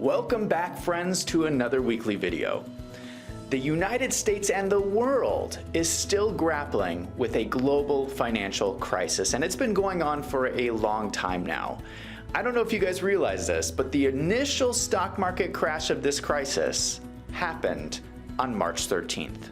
Welcome back, friends, to another weekly video. The United States and the world is still grappling with a global financial crisis, and it's been going on for a long time now. I don't know if you guys realize this, but the initial stock market crash of this crisis happened on March 13th.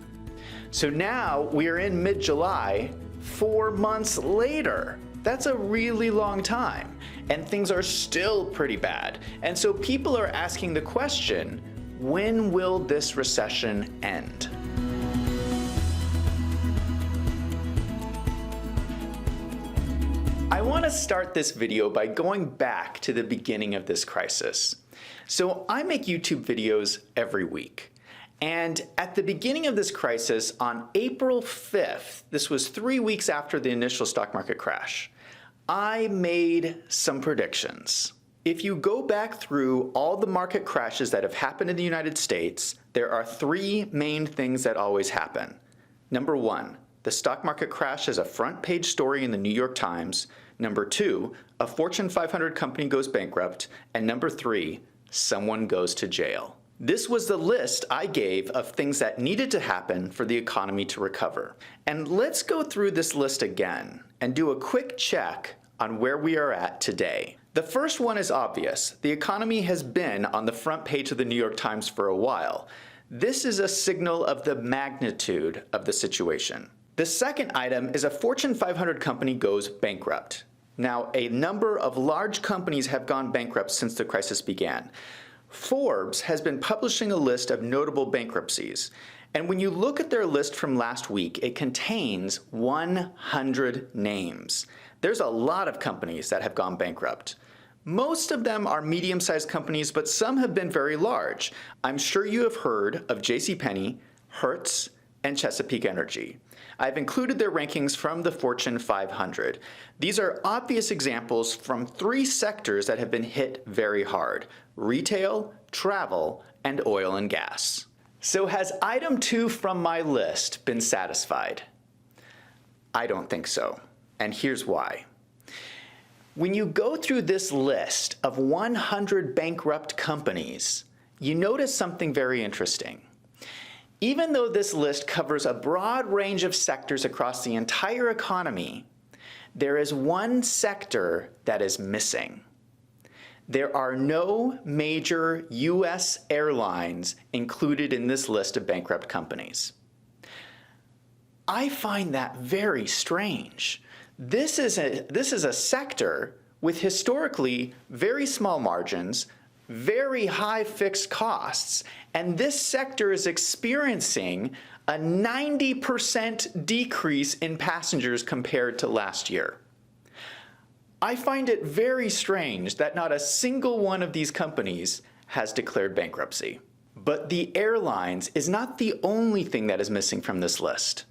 So now we are in mid-July, 4 months later. That's a really long time, and things are still pretty bad. And so people are asking the question, when will this recession end? I want to start this video by going back to the beginning of this crisis. So I make YouTube videos every week. And at the beginning of this crisis, on April 5th, this was 3 weeks after the initial stock market crash, I made some predictions. If you go back through all the market crashes that have happened in the United States, there are three main things that always happen. Number one, the stock market crash is a front page story in the New York Times. Number two, a Fortune 500 company goes bankrupt. And number three, someone goes to jail. This was the list I gave of things that needed to happen for the economy to recover. And let's go through this list again and do a quick check on where we are at today. The first one is obvious. The economy has been on the front page of the New York Times for a while. This is a signal of the magnitude of the situation. The second item is a Fortune 500 company goes bankrupt. Now, a number of large companies have gone bankrupt since the crisis began. Forbes has been publishing a list of notable bankruptcies, and when you look at their list from last week, it contains 100 names. There's a lot of companies that have gone bankrupt. Most of them are medium-sized companies, but some have been very large. I'm sure you have heard of JCPenney, Hertz, and Chesapeake Energy. I've included their rankings from the Fortune 500. These are obvious examples from three sectors that have been hit very hard: retail, travel, and oil and gas. So has item 2 from my list been satisfied? I don't think so, and here's why. When you go through this list of 100 bankrupt companies, you notice something very interesting. Even though this list covers a broad range of sectors across the entire economy, there is one sector that is missing. There are no major U.S. airlines included in this list of bankrupt companies. I find that very strange. This is a sector with historically very small margins, very high fixed costs, and this sector is experiencing a 90% decrease in passengers compared to last year. I find it very strange that not a single one of these companies has declared bankruptcy. But the airlines is not the only thing that is missing from this list.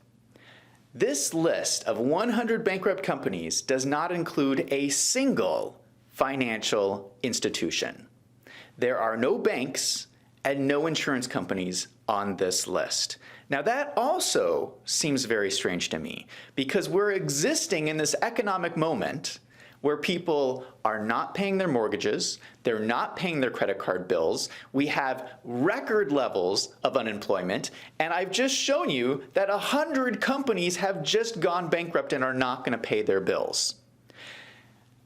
This list of 100 bankrupt companies does not include a single financial institution. There are no banks and no insurance companies on this list. Now that also seems very strange to me, because we're existing in this economic moment where people are not paying their mortgages, they're not paying their credit card bills, we have record levels of unemployment, and I've just shown you that 100 companies have just gone bankrupt and are not going to pay their bills.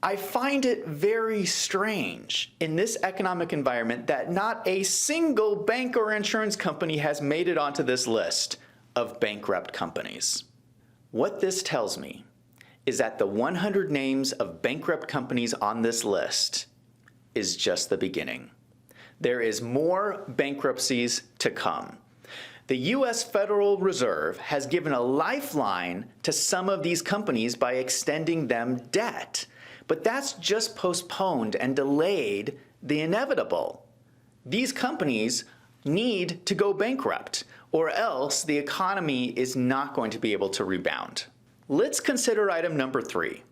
I find it very strange in this economic environment that not a single bank or insurance company has made it onto this list of bankrupt companies. What this tells me is that the 100 names of bankrupt companies on this list is just the beginning. There is more bankruptcies to come. The U.S. Federal Reserve has given a lifeline to some of these companies by extending them debt. But that's just postponed and delayed the inevitable. These companies need to go bankrupt, or else the economy is not going to be able to rebound. Let's consider item number 3.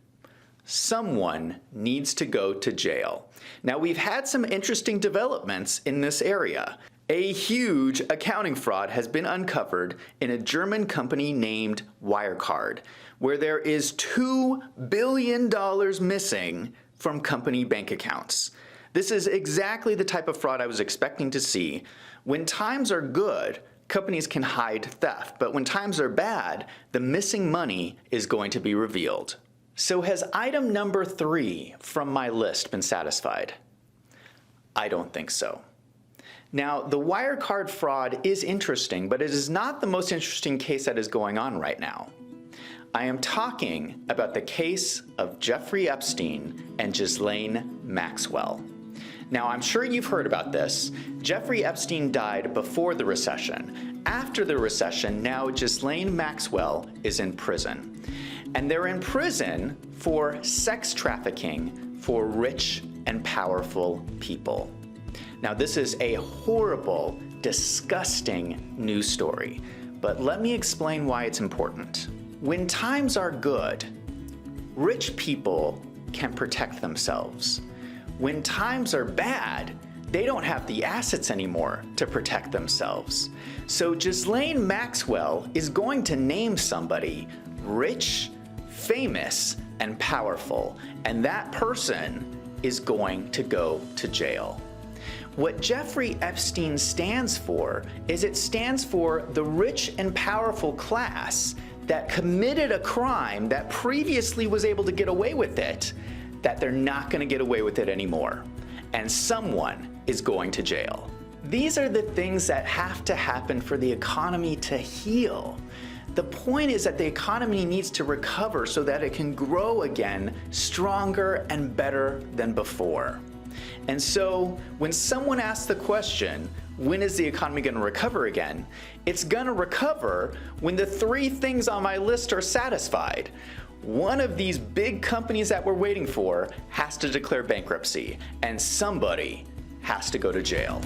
Someone needs to go to jail. Now, we've had some interesting developments in this area. A huge accounting fraud has been uncovered in a German company named Wirecard, where there is $2 billion missing from company bank accounts. This is exactly the type of fraud I was expecting to see. When times are good, companies can hide theft, but when times are bad, the missing money is going to be revealed. So has item number 3 from my list been satisfied? I don't think so. Now, the Wirecard fraud is interesting, but it is not the most interesting case that is going on right now. I am talking about the case of Jeffrey Epstein and Ghislaine Maxwell. Now, I'm sure you've heard about this. Jeffrey Epstein died before the recession. After the recession, now Ghislaine Maxwell is in prison. And they're in prison for sex trafficking for rich and powerful people. Now, this is a horrible, disgusting news story, but let me explain why it's important. When times are good, rich people can protect themselves. When times are bad, they don't have the assets anymore to protect themselves. So Ghislaine Maxwell is going to name somebody rich, famous, and powerful, and that person is going to go to jail. What Jeffrey Epstein stands for is it stands for the rich and powerful class that committed a crime that previously was able to get away with it, that they're not going to get away with it anymore. And someone is going to jail. These are the things that have to happen for the economy to heal. The point is that the economy needs to recover so that it can grow again stronger and better than before. And so when someone asks the question, when is the economy going to recover again? It's going to recover when the 3 things on my list are satisfied. One of these big companies that we're waiting for has to declare bankruptcy, and somebody has to go to jail.